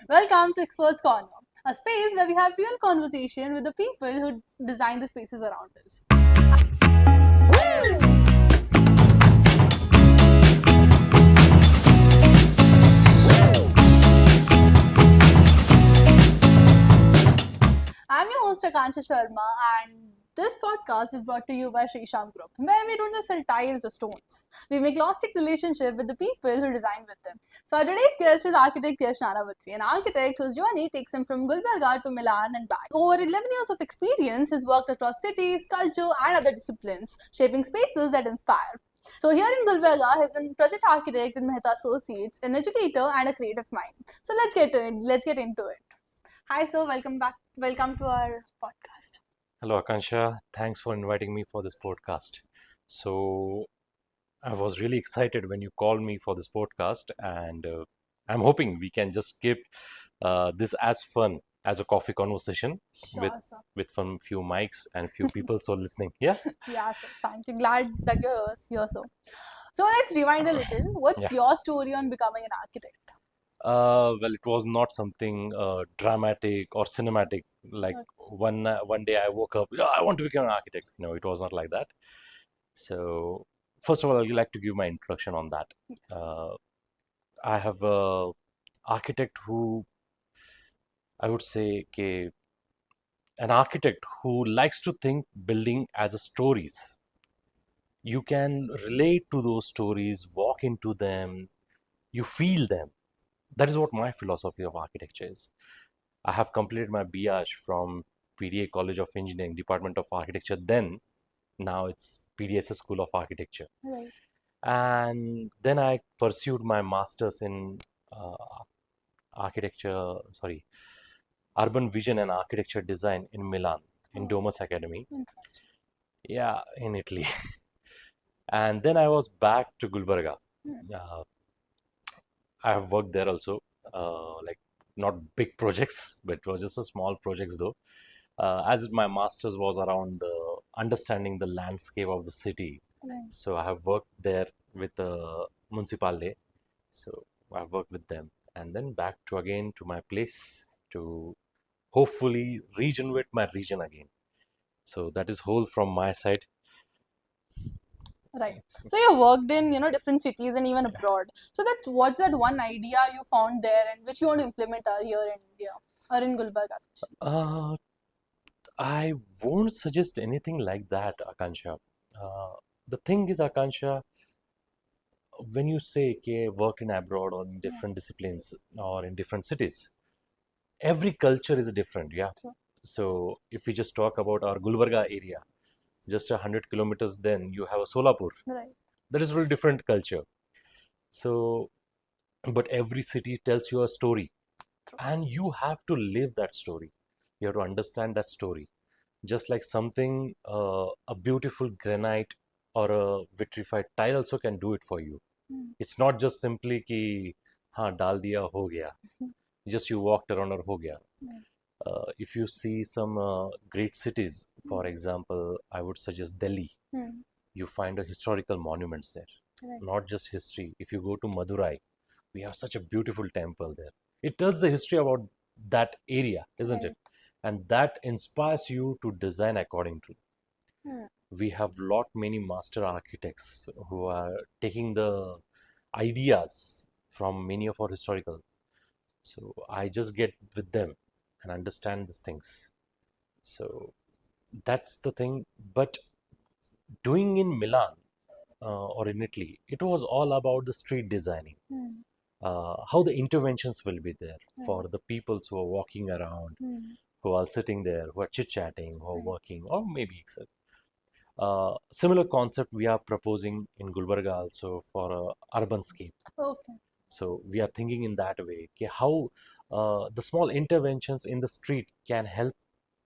Welcome to Experts Corner, a space where we have real conversation with the people who design the spaces around us. I'm your host Akansha Sharma, and this podcast is brought to you by Sri Sham Group, where we don't just sell tiles or stones. We make lasting relationship with the people who design with them. So our today's guest is architect Yash Nanavati, an architect whose journey takes him from Gulbarga to Milan and back. Over 11 years of experience, he's worked across cities, culture, and other disciplines, shaping spaces that inspire. So here in Gulbarga, he's a project architect in Mehta Associates, an educator, and a creative mind. So let's get to it. Let's get into it. Hi, sir. Welcome back. Welcome to our podcast. Hello, Akansha. Thanks for inviting me for this podcast. So, I was really excited when you called me for this podcast, and I'm hoping we can just keep this as fun as a coffee conversation Sure, with sir. with some few mics and few people so listening. Yeah, Yeah, sir. Thank you. Glad that you're here, sir. So let's rewind a little. What's yeah. your story on becoming an architect? Well, it was not something dramatic or cinematic. Like Okay. one day I woke up, yeah, I want to become an architect. No, it was not like that. So, first of all, I'd like to give my introduction on that. Yes. Uh, I have a architect who I would say an architect who likes to think building as a stories. You can relate to those stories, walk into them, you feel them. That is what my philosophy of architecture is. I have completed my BAsh from PDA College of Engineering, Department of Architecture. Then now it's PDSS School of Architecture. Right. And then I pursued my master's in uh, architecture, sorry, urban vision and architecture design in Milan, in Oh, Domus Academy. interesting. Yeah, in Italy. And then I was back to Gulbarga. Hmm. Uh, I have worked there also, like not big projects, but it was just a small projects though. As my master's was around the understanding the landscape of the city, Right. so I have worked there with the municipality. So I've worked with them, and then back to again to my place to hopefully regenerate my region again. So that is whole from my side. Right. So you worked in different cities and even abroad. So what's that one idea you found there and which you want to implement here in India or in Gulbarga especially? Uh, I won't suggest anything like that, Akansha. The thing is, Akansha, when you say okay, work in abroad or in Yeah. different disciplines or in different cities, every culture is different. Yeah. True. So if we just talk about our Gulbarga area, just 100 kilometers, then you have a Solapur. Right. That is really different culture. So, but every city tells you a story, True. and you have to live that story. You have to understand that story. Just like something, a beautiful granite or a vitrified tile also can do it for you. Hmm. It's not just simply कि हाँ डाल दिया हो गया. Just you walked around और हो गया. Right. If you see some great cities, Hmm. for example, I would suggest Delhi. Hmm. You find a historical monuments there, Right. not just history. If you go to Madurai, we have such a beautiful temple there. It tells the history about that area, isn't Right. it? And that inspires you to design according to. Hmm. We have lot many master architects who are taking the ideas from many of our historical. So I just get with them and understand these things. So that's the thing. But doing in Milan or in Italy, it was all about the street designing. Hmm. How the interventions will be there Right. for the peoples who are walking around, Hmm. who are sitting there, who are chit chatting, who are Right. working, or maybe etc. Similar concept we are proposing in Gulbarga also for a urban scape. Okay. So we are thinking in that way okay, how the small interventions in the street can help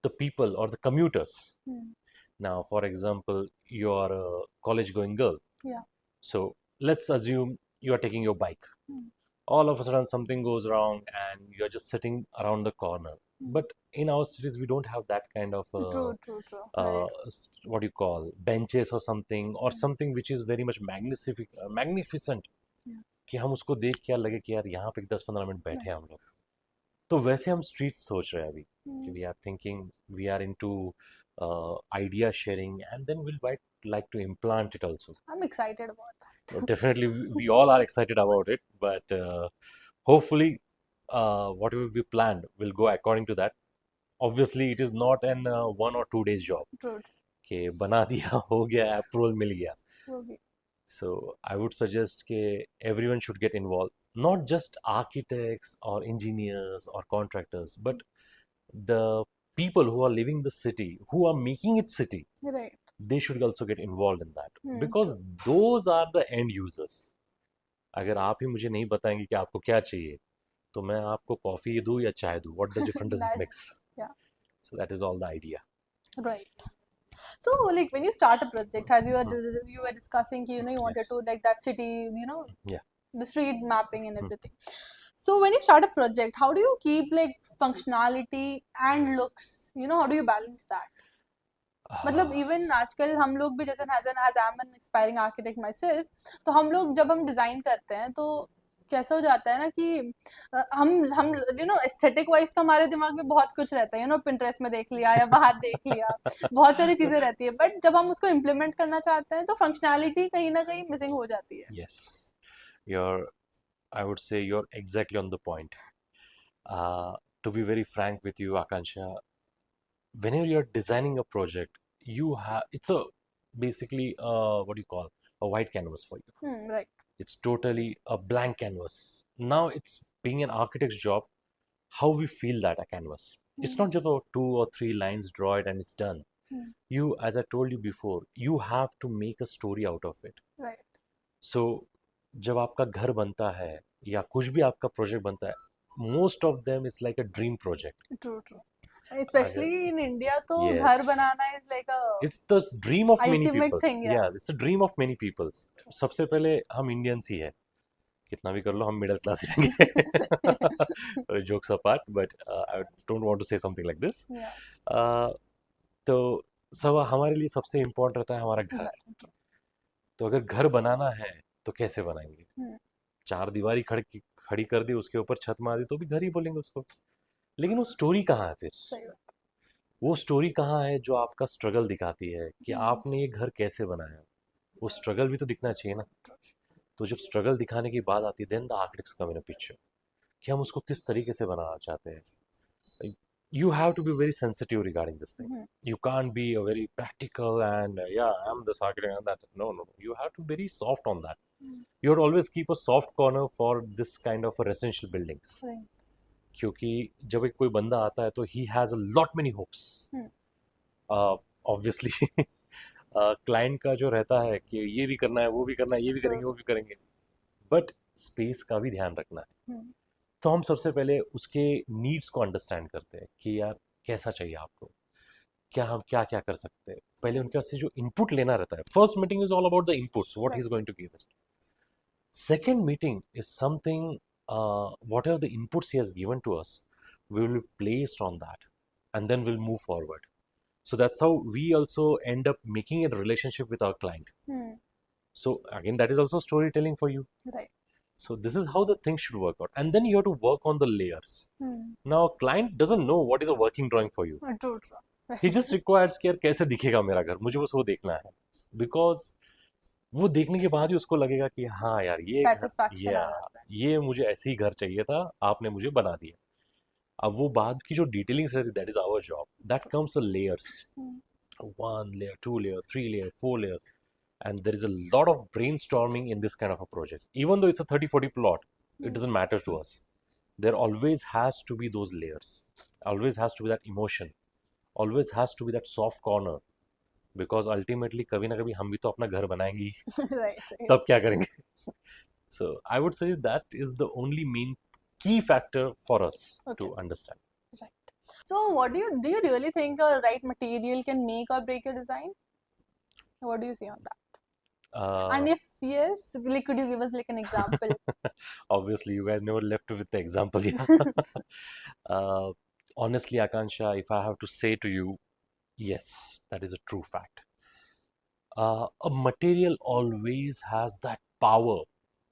the people or the commuters. Hmm. Now, for example, you are a college going girl. Yeah. So let's assume you are taking your bike. Hmm. All of a sudden, something goes wrong and you're just sitting around the corner. Hmm. But in our cities, we don't have that kind of True. True. True. Very what do you call benches or something or true. something which is very much magnificent Yeah. कि हम उसको देख क्या लगे कि यार यहाँ पे 10-15 मिनट बैठे Right. हम लोग तो वैसे हम स्ट्रीट्स सोच रहे हैं अभी कि Hmm. We are thinking we are into idea sharing and then we'll like to implant it also. I'm excited about Definitely we all are excited about it, but hopefully whatever we planned will go according to that. Obviously it is not an 1 or 2 days job that. True. कि बना दिया हो गया approval मिल गया. Okay. So I would suggest that everyone should get involved, not just architects or engineers or contractors, but the people who are living the city, who are making it city, Right. they should also get involved in that because True. those are the end users. अगर आप ही मुझे नहीं बताएंगे कि आपको क्या चाहिए तो मैं आपको कॉफी दूं या चाय दूं, what the difference does it makes? That's yeah. So that is all the idea. Right. So, like when you start a project, as Hmm. you were discussing, you wanted Yes. to like that city, Yeah. the street mapping and Hmm. everything. So, when you start a project, how do you keep like functionality and looks? How do you balance that? मतलब even आजकल हम लोग भी जैसे as I'm an aspiring architect myself, तो हम लोग जब हम डिजाइन करते हैं तो कैसा हो जाता है ना कि हम एस्थेटिक वाइज तो हमारे दिमाग में बहुत कुछ रहता है, पिंटरेस्ट में देख लिया या बाहर देख लिया, बहुत सारी चीजें रहती है, बट जब हम उसको इम्प्लीमेंट करना चाहते हैं तो फंक्शनैलिटी कहीं ना कहीं मिसिंग हो जाती है. Yes, you're, I would say you're exactly on the point. To be very frank with you, Akansha, whenever you're designing a project, you have it's a basically what do you call a white canvas for you. Right. It's totally a blank canvas. Now it's being an architect's job, how we feel that a canvas. It's not just about 2 or 3 lines, draw it and it's done. You, as I told you before, you have to make a story out of it. Right. So जब आपका घर बनता है या कुछ भी आपका project बनता है, most of them is like a dream project. True. Especially in India, तो Yes. घर बनाना is like a It's the dream of many ultimate people. thing, yeah. It's a dream of many people. सबसे पहले हम Indians ही है, कितना भी कर लो हम मिडिल क्लास ही रहेंगे. Jokes apart, but I don't want to say something like this. Yeah. तो सब हमारे लिए सबसे इम्पोर्टेंट रहता है हमारा घर. तो अगर घर बनाना है तो कैसे बनाएंगे? 4 दीवारी खड़ी कर दी, उसके ऊपर छत मार दी तो भी घर ही बोलेंगे उसको. लेकिन वो स्टोरी कहाँ है फिर? सही बात. वो स्टोरी कहाँ है जो आपका स्ट्रगल दिखाती है कि आपने ये घर कैसे बनाया? वो स्ट्रगल भी तो दिखना चाहिए ना. तो जब स्ट्रगल दिखाने की बात आती है, then the architects come in a picture कि हम उसको किस तरीके से बनाना चाहते हैं. You have to be very sensitive regarding this thing. You can't be a very practical and yeah, I'm this architect and that. No. You have to be very soft on that. You have to always keep a soft corner for this kind of a residential buildings. Right. क्योंकि जब एक कोई बंदा आता है तो he has a lot many hopes. Obviously client का जो रहता है कि ये भी करना है, वो भी करना है, ये भी करेंगे, वो भी करेंगे, बट स्पेस का भी ध्यान रखना है. तो हम सबसे पहले उसके नीड्स को अंडरस्टैंड करते हैं कि यार कैसा चाहिए आपको, क्या हम क्या क्या कर सकते हैं. पहले उनके पास से जो इनपुट लेना रहता है. First meeting is all about the inputs, what he is going to give us. Second meeting is something, what are the inputs he has given to us, we will be placed on that and then we'll move forward. So that's how we also end up making a relationship with our client. So again, that is also storytelling for you. Right. So this is how the things should work out, and then you have to work on the layers. Now client doesn't know what is a working drawing for you. True. He just requires कि यार कैसे दिखेगा मेरा घर, मुझे बस वो देखना है. Because वो देखने के बाद ही उसको लगेगा कि हाँ यार ये मुझे ऐसे ही घर चाहिए था, आपने मुझे बना दिया. अब वो बाद की जो डिटेलिंग्स रहती है, that is our job. That comes a layers, 1 layer, 2 layer, 3 layer, 4 layer, and there is a lot of brainstorming in this kind of a project. Even though it's a 30-40 plot, it doesn't matter to us. There always has to be those layers, always has to be that emotion, always has to be that soft corner, because ultimately कभी ना कभी हम भी तो अपना घर बनाएंगे. Right. तब क्या करेंगे? So I would say that is the only main key factor for us to understand. Right. So what do you really think a right material can make or break a design? What do you say on that? And if yes, like, could you give us like an example? Obviously, you guys never left with the example. Honestly, Akansha, if I have to say to you, yes, that is a true fact. A material always has that power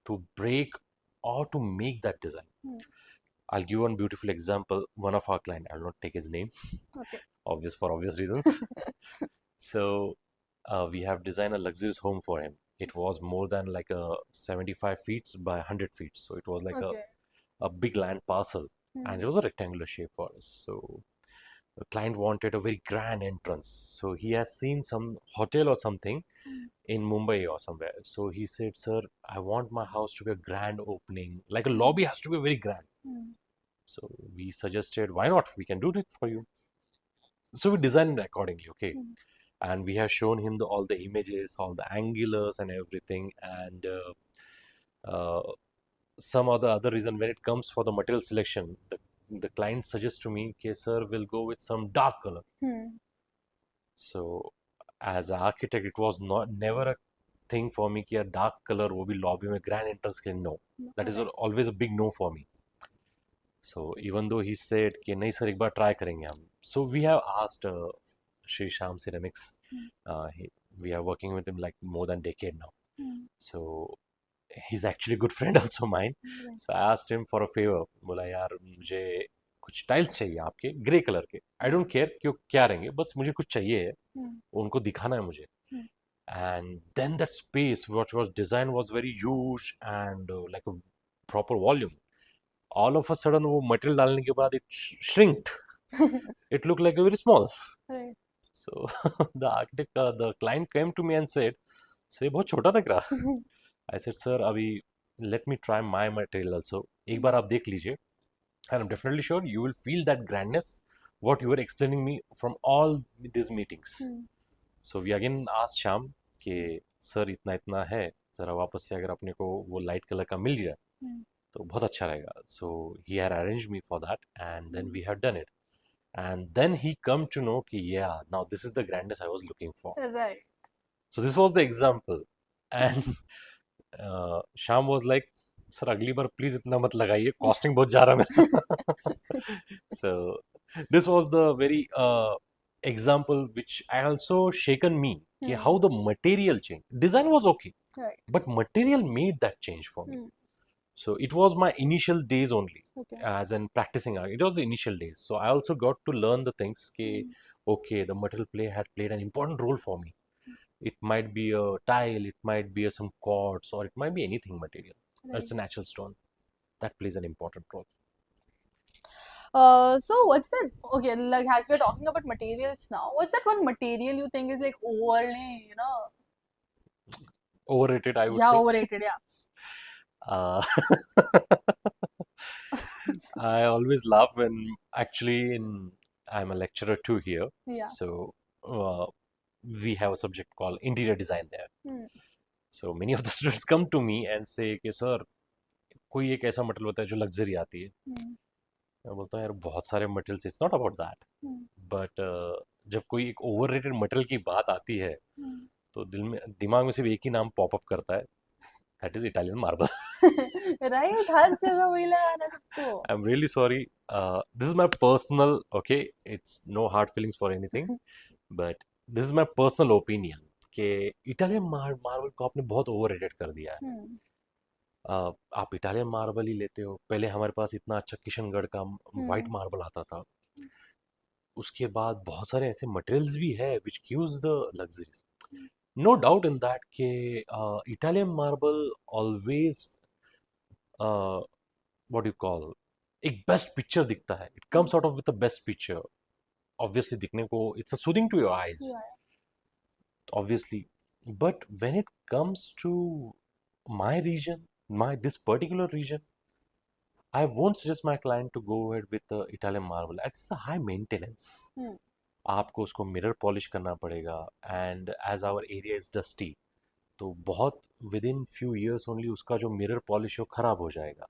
to break or to make that design. I'll give one beautiful example. One of our client, I'll not take his name, Okay. for obvious reasons. So we have designed a luxurious home for him. It was more than like a 75 feet by 100 feet. So it was like Okay. a big land parcel, and it was a rectangular shape for us. So the client wanted a very grand entrance. So he has seen some hotel or something in Mumbai or somewhere. So he said, "Sir, I want my house to be a grand opening. Like a lobby has to be very grand." So we suggested, why not? We can do it for you. So we designed it accordingly, okay? And we have shown him all the images, all the angulars and everything. And uh, some other reason when it comes for the material selection, the client suggests to me, okay, sir, we'll go with some dark color. So as an architect, it was never a thing for me कि यार dark color वो भी lobby में grand entrance के लिए no. That is always a big no for me. So even though he said कि नहीं sir एक बार try करेंगे हम. So we have asked Sri Shyam Ceramics. We are working with him like more than a decade now. So he's actually a good friend also mine. So I asked him for a favor. बोला यार मुझे कुछ tiles चाहिए आपके grey colour के. I don't care क्यों क्या रहेंगे बस मुझे कुछ चाहिए है. उनको दिखाना है मुझे. And then that space which was designed was very huge and like a proper volume. All of a sudden वो material डालने के बाद it shrinked. It looked like a very small. Right. So the client came to me and said, "sir ये बहुत छोटा दिख रहा." I said, "Sir, अभी let me try my material also. एक बार आप देख लीजिए, and I'm definitely sure you will feel that grandness what you were explaining me from all these meetings." So we again asked Sham कि sir इतना इतना है ज़रा वापस से अगर अपने को वो लाइट कलर का मिल जाए तो बहुत अच्छा रहेगा. So he had arranged me for that and then we had done it. And then he come to know कि yeah, now this is the grandness I was looking for. Right. So this was the example. And Sham was like, sir अगली बार please इतना मत लगाइए costing बहुत जा रहा है मेरा. So this was the very example which I also shaken me कि how the material changed. Design was okay, Right. but material made that change for me. So it was my initial days only, Okay. as in practicing art. It was the initial days. So I also got to learn the things कि okay, the material had played an important role for me. It might be a tile, it might be some quartz, or it might be anything material. Right. It's a natural stone. That plays an important role. So what's that? Okay, like as we're talking about materials now, what's that one material you think is like overly, Overrated, I would yeah, say. overrated, yeah. I always laugh when actually I'm a lecturer too here. Yeah. So we have a subject called interior design there. So many of the students come to me and say कि sir कोई एक ऐसा material होता है जो luxury आती है. मैं बोलता हूँ यार बहुत सारे materials it's not about that but जब कोई एक ओवररेटेड मटेरियल की बात आती है तो दिमाग में सिर्फ एक ही नाम पॉपअप करता है, that is Italian marble. Right, हर जगह वही लगाना सबको. I am really sorry, this is my personal, okay, it's no hard feelings for anything, but this is my personal opinion कि इटालियन मार्बल को आपने बहुत ओवररेटेड कर दिया है. आप इटालियन मार्बल ही लेते हो. पहले हमारे पास इतना अच्छा किशनगढ़ का वाइट मार्बल आता था. उसके बाद बहुत सारे ऐसे मटेरियल्स भी है which gives the luxuries. No doubt in that के Italian marble always what you call एक बेस्ट पिक्चर दिखता है. It comes out of with the best picture. Obviously दिखने को it's a soothing to your eyes obviously, but when it comes to my region, this particular region, I won't suggest my client to go ahead with the Italian marble. It's a high maintenance. आपको उसको mirror polish करना पड़ेगा, and as our area is dusty, तो बहुत within few years only उसका जो mirror polish है वो खराब हो जाएगा.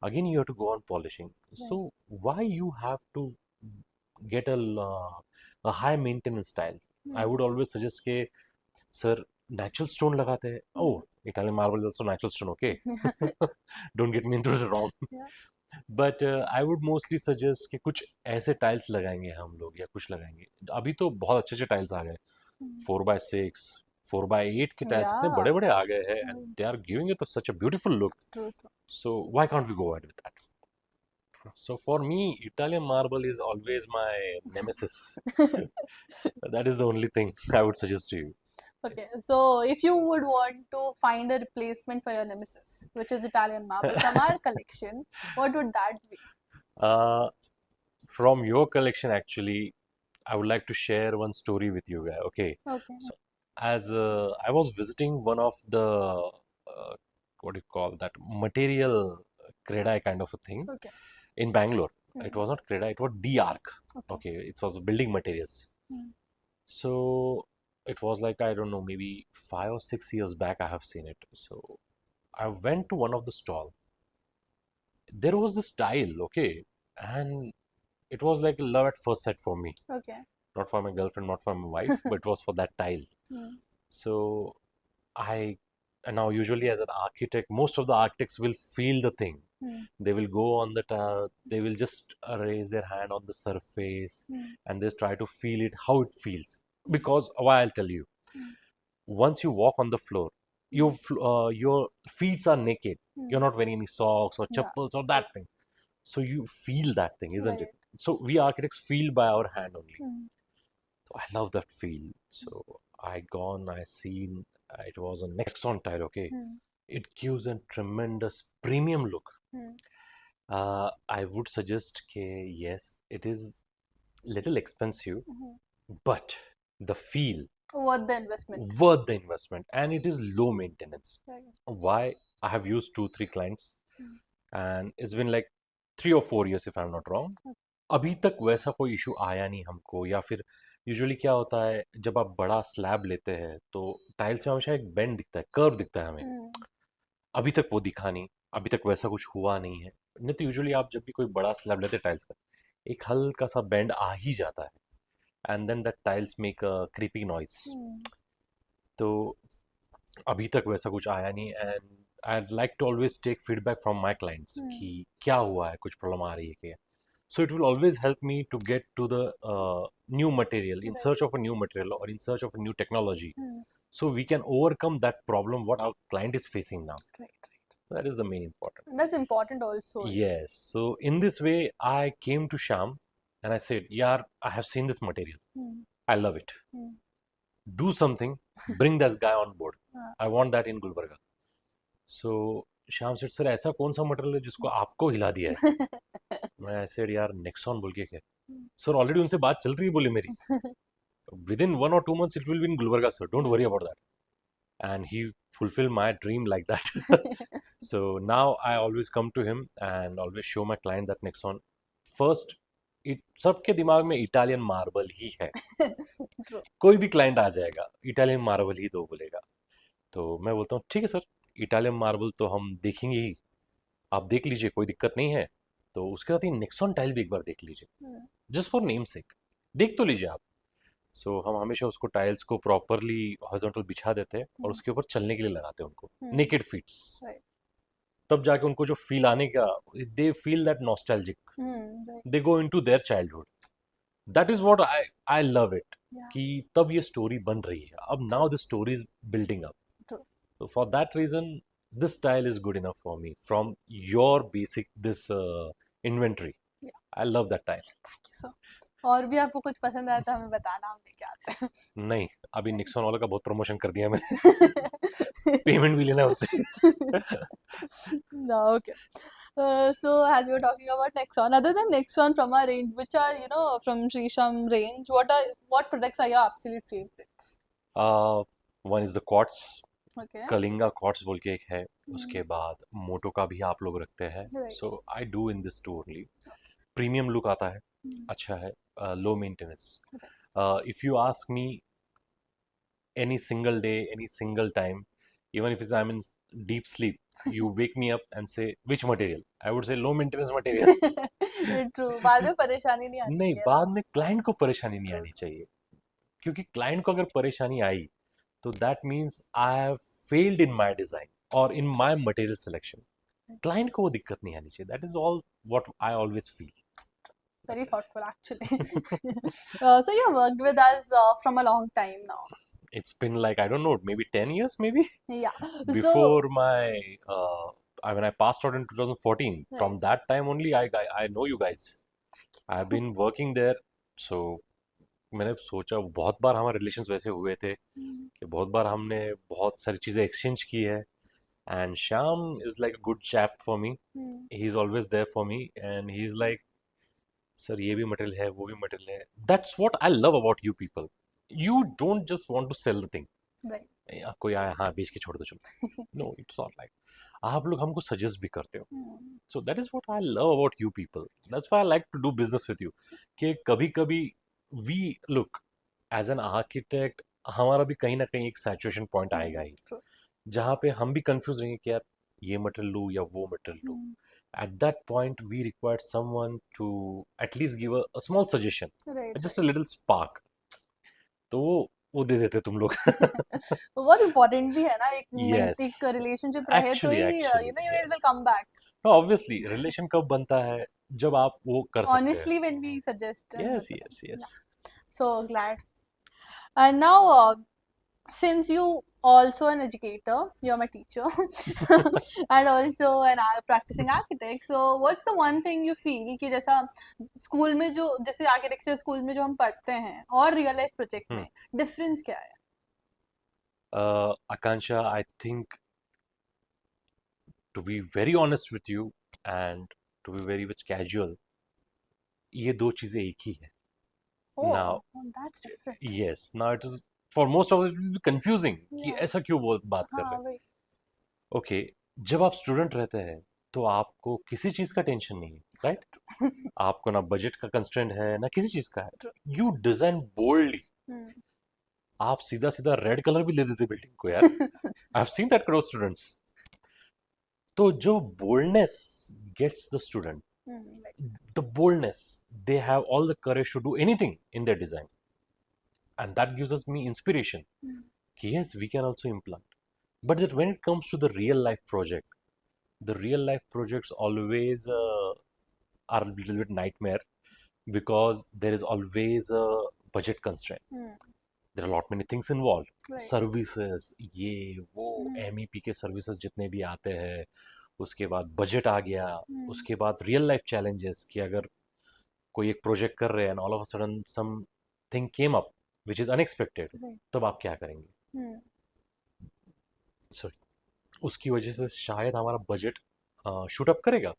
Again you have to go on polishing. So why you have to get a high maintenance style? I would always suggest के सर नेचुरल स्टोन लगाते हैं. ओह, Italian marble is also natural stone, okay? Don't get me into the wrong. But I would mostly suggest कि कुछ ऐसे tiles लगाएंगे हम लोग या कुछ लगाएंगे. अभी तो बहुत अच्छे अच्छे टाइल्स आ गए, 4x6, 4x8 के टाइल्स इतने बड़े बड़े आ गए हैं, and they are giving it such a beautiful look. So why can't we go ahead with that? So for me, Italian marble is always my nemesis. That is the only thing I would suggest to you. Okay, so if you would want to find a replacement for your nemesis, which is Italian marble from our collection, what would that be? Uh, from your collection, actually, I would like to share one story with you. Okay. Okay. So, as I was visiting one of the what do you call that material Creda kind of a thing Okay. in Bangalore. It Hmm. was not Creda, it was D-Arc. Okay. Okay, it was building materials. Hmm. So it was like, I don't know, maybe 5 or 6 years back I have seen it. So I went to one of the stall. There was this tile, okay, and it was like a love at first sight for me. Okay. Not for my girlfriend, not for my wife, but it was for that tile. Hmm. So I, and now usually as an architect, most of the architects will feel the thing. Hmm. They will go on the they will just raise their hand on the surface Hmm. and they try to feel it, how it feels. Because why I'll tell you, Hmm. once you walk on the floor, your feet are naked. Hmm. You're not wearing any socks or Yeah. chappals or that thing. So you feel that thing, isn't it? Right. So we architects feel by our hand only. Hmm. So I love that feel. So I seen it was a Nexon tile, okay. Hmm. It gives a tremendous premium look. Hmm. I would suggest yes, it is little expensive, Mhm. but the feel Worth the investment. worth the investment, and it is low maintenance. Right. Why? I have used 2-3 clients, Hmm. and it's been like 3 or 4 years if I'm not wrong. अभी तक वैसा कोई issue आया नहीं हमको, या फिर usually क्या होता है जब आप बड़ा स्लैब लेते हैं तो टाइल्स में हमेशा एक बेंड दिखता है, कर्व दिखता है हमें. Hmm. अभी तक वो दिखा नहीं, अभी तक वैसा कुछ हुआ नहीं है. नहीं तो यूजुअली आप जब भी कोई बड़ा स्लैब लेते हैं टाइल्स का, एक हल्का सा बेंड आ ही जाता है, and then that tiles make a creepy noise. Hmm. तो अभी तक वैसा कुछ आया नहीं, and I like to always take feedback from my clients Hmm. कि क्या हुआ है, कुछ प्रॉब्लम आ रही है क्या. So it will always help me to get to the new material, in Right. search of a new material or in search of a new technology. Hmm. So we can overcome that problem what our client is facing now. Right. That is the main important. That's important also. Yes. So in this way, I came to Sham and I said, "Yeah, I have seen this material. Hmm. I love it. Hmm. Do something. Bring that guy on board. हाँ. I want that in Gulbarga." So Shyam सेठ sir ऐसा कौन सा material है जिसको आपको हिला दिया है. मैं सेड यार नेक्सॉन बोल के क्या. सर ऑलरेडी उनसे बात चल रही है बोले मेरी. Within 1 or 2 months it will be in Gulbarga, sir. Don't worry about that. And he fulfilled my dream like that. So now I always come to him and always show my client that Nexon. First, सबके दिमाग में Italian marble ही है. True. कोई भी client आ जाएगा Italian marble ही दो बोलेगा. तो मैं बोलता हूँ ठीक है सर, इटालियन मार्बल तो हम देखेंगे ही, आप देख लीजिए, कोई दिक्कत नहीं है. तो उसके साथ ही नेक्सॉन टाइल भी एक बार देख लीजिए, Hmm. जस्ट फॉर नेम सेक, देख तो लीजिए आप. सो हम हमेशा उसको टाइल्स को प्रॉपरली हॉरिजॉन्टल बिछा देते हैं और उसके ऊपर चलने के लिए लगाते हैं उनको, नेकेड फीट्स. Right. तब जाके उनको जो फील आने का, they feel that nostalgic, Hmm. Right. They go into their childhood. That is what I love it. Yeah. कि तब ये स्टोरी बन रही है, अब now the story is building up. True. So for that reason, this style is good enough for me from your basic this inventory. Yeah. I love that tile. Thank you, sir. और भी आपको कुछ पसंद आया तो हमें बताना, हम लेके आते हैं. नहीं, अभी निक्सॉन वाला का बहुत प्रमोशन कर दिया मैंने. पेमेंट भी लेना उनसे. No, okay. So as we were talking about Nexon, other than Nexon from our range, which are, from Srisham range, what products are your absolute favorites? One is the quartz, Okay. Kalinga quartz बोल के एक है. उसके बाद मोटो का भी आप लोग रखते हैं. Right. So I do in this too only. Premium look आता है, अच्छा है, low maintenance. If you ask me any single day, any single time, even if I'm in deep sleep, you wake me up and say which material, I would say low maintenance material. True. बाद में परेशानी नहीं आनी नहीं, चाहिए बाद में client को परेशानी नहीं आनी चाहिए, क्योंकि क्लाइंट को अगर परेशानी आई तो that means I have failed in my design और in my material selection. Client को वो दिक्कत नहीं आनी चाहिए. That is all what I always feel. Very thoughtful, actually. So you worked with us from a long time now. It's been like, I don't know, maybe 10 years, maybe Yeah. So before my when I passed out in 2014, from Right. that time only I know you guys. I've been working there. So मैंने सोचा, बहुत बार हमारे relations वैसे हुए थे कि बहुत बार हमने बहुत सारी चीज़ें एक्सचेंज की है. And Shyam is like a good chap for me. He is always there for me and he is like, sir ये भी मटेरियल है, वो भी मटेरियल है. That's what I love about you people. You don't just want to sell the thing. Right. कोई आया, हाँ बेच के छोड़ दो चलो. No, it's not like. आप लोग हमको सजेस्ट भी करते हो. So that is what I love about you people. That's why I like to do business with you. कि कभी कभी we look as an architect, हमारा भी कहीं ना कहीं एक saturation point आएगा ही, True. जहाँ पे हम भी confused रहेंगे कि यार ये मटेरियल लूँ या वो मटेरियल लूँ. At that point, we required someone to at least give a small suggestion, Right. just a little spark. तो वो दे देते तुम लोग. बहुत important भी है ना, एक Yes, एक रिलेशनशिप रहे तो actually, he actually, you know you guys will yes. come back. No, obviously, relation कब बनता है जब आप वो कर सकते हैं. Honestly, when we suggest. Yes, yes, yes. So glad. And now, since you also an educator, you're my teacher, and also an practicing architect. So, what's the one thing you feel कि जैसा school में जो जैसे architecture school में जो हम पढ़ते हैं और रियल लाइफ प्रोजेक्ट में डिफरेंस क्या है? Akansha, I think, to be very honest with you and to be very much casual, ये दो चीजें एक ही है. Oh, Now, that's different. yes, now it is for most of us it will be confusing कि Yeah. ऐसा क्यों बात कर रहे हाँ हैं. वही. ओके, जब आप स्टूडेंट रहते हैं तो आपको किसी चीज का टेंशन नहीं है, राइट? आपको ना बजट का कंस्ट्रेंट है ना किसी चीज का है. True. You design boldly. आप सीधा सीधा रेड कलर भी ले देते बिल्डिंग को यार. I have seen that kind of students. तो जो boldness gets the student, the boldness, they have all the courage to do anything in their design, and that gives us me inspiration. Yes, we can also implant. But that when it comes to the real life project, the real life projects always are a little bit nightmare because there is always a budget constraint. There are a lot many things involved. Right. Services, ये वो MEP के services जितने भी आते हैं, उसके बाद budget आ गया, उसके बाद रियल लाइफ चैलेंजेस कि अगर कोई एक प्रोजेक्ट कर रहे हैं and all of a sudden something came up which is unexpected, तब आप क्या करेंगे? सॉरी, उसकी वजह से शायद हमारा बजट शूट अप करेगा.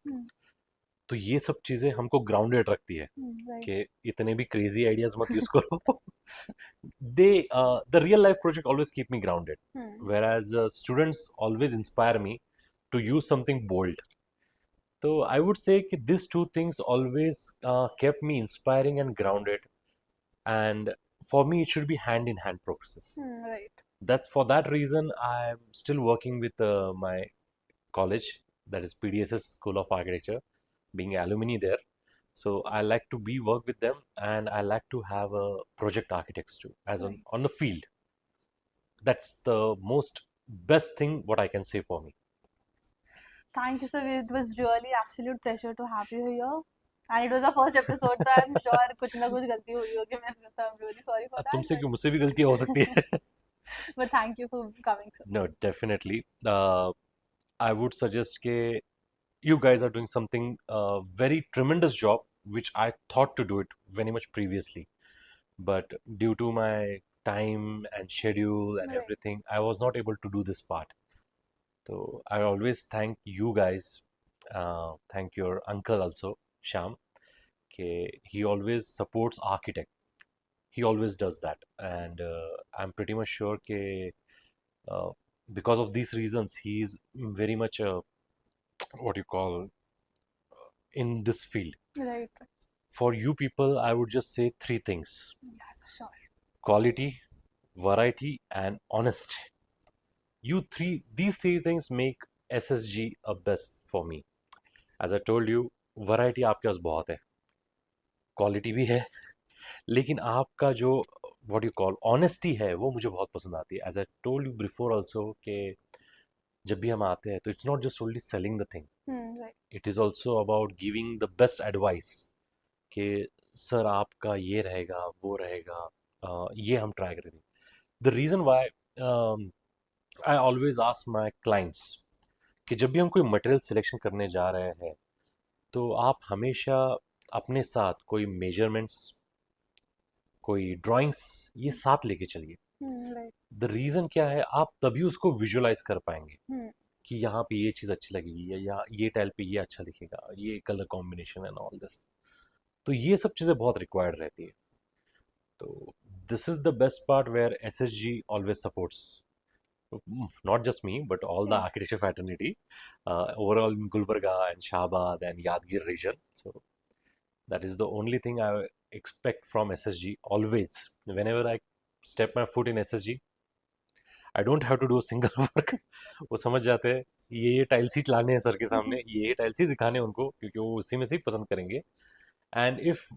तो ये सब चीजें हमको ग्राउंडेड रखती है कि इतने भी क्रेजी आइडियाज मत यूज करो. The real life project always keep me grounded, whereas students always inspire me to use something bold. So I would say that these two things always kept me inspiring and grounded, and for me it should be hand in hand process. Right. That's for that reason I'm still working with my college, that is PDSS School of Architecture, being alumni there. So I like to work with them, and I like to have a project architects too as on the field. That's the most best thing what I can say for me. Thank you, sir. It was really absolute pleasure to have you here. And it was our first episode, so I'm sure कुछ ना कुछ गलती हुई होगी मेरे से, तो I'm really sorry for that. तुमसे क्यों, मुझसे भी गलती हो सकती है. But thank you for coming, sir. No, definitely. I would suggest that you guys are doing something very tremendous job, which I thought to do it very much previously, but due to my time and schedule and everything, I was not able to do this part. So I always thank you guys. Thank your uncle also, Sham. He always supports architect. He always does that, and I'm pretty much sure that because of these reasons, he is very much what you call in this field. Right. For you people, I would just say three things: Yes, sure. quality, variety, and honesty. These three things make SSG a best for me. As I told you, variety आपके पास बहुत है, quality भी है, लेकिन आपका जो what you call honesty है, वो मुझे बहुत पसंद आती है. As I told you before also कि जब भी हम आते हैं तो it's not just only selling the thing. Right. It is also about giving the best advice कि सर आपका ये रहेगा, वो रहेगा, ये हम ट्राई करेंगे. The reason why I always ask my clients कि जब भी हम कोई मटेरियल सिलेक्शन करने जा रहे हैं तो आप हमेशा अपने साथ कोई मेजरमेंट्स, कोई ड्राइंग्स ये साथ लेके चलिए। Right. द रीज़न क्या है, आप तभी उसको विजुअलाइज कर पाएंगे Hmm. कि यहाँ पे ये चीज़ अच्छी लगेगी या यहाँ ये टाइल पे ये अच्छा दिखेगा, ये colour combination and all this. तो ये सब चीज़ें बहुत रिक्वायर्ड रहती है। तो this is the best part where SSG always supports, not just me but all the Yeah. architecture fraternity overall in Gulbarga and Shahabad and Yadgir region. So that is the only thing I expect from SSG always. Whenever I step my foot in SSG, I don't have to do a single work. वो समझ जाते हैं ये tile seat लाने हैं sir के सामने, ये टाइल सीट दिखाने हैं उनको, क्योंकि वो उसी में से ही पसंद करेंगे। And if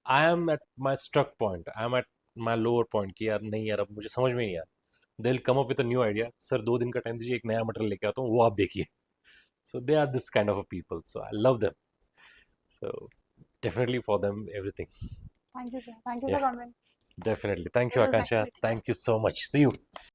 I am at my struck point, I am at my lower point कि यार नहीं यार अब मुझे समझ में नहीं यार, they will come up with a new idea, sir 2 दिन का टाइम दीजिए, एक नया मटेरियल लेके आता हूँ, वो आप देखिए। So they are this kind of a people, so I love them. So definitely for them everything. Thank you, sir. Thank you for Yeah, coming. definitely. Thank It you, was nice Akansha. meeting you. Thank you so much. See you.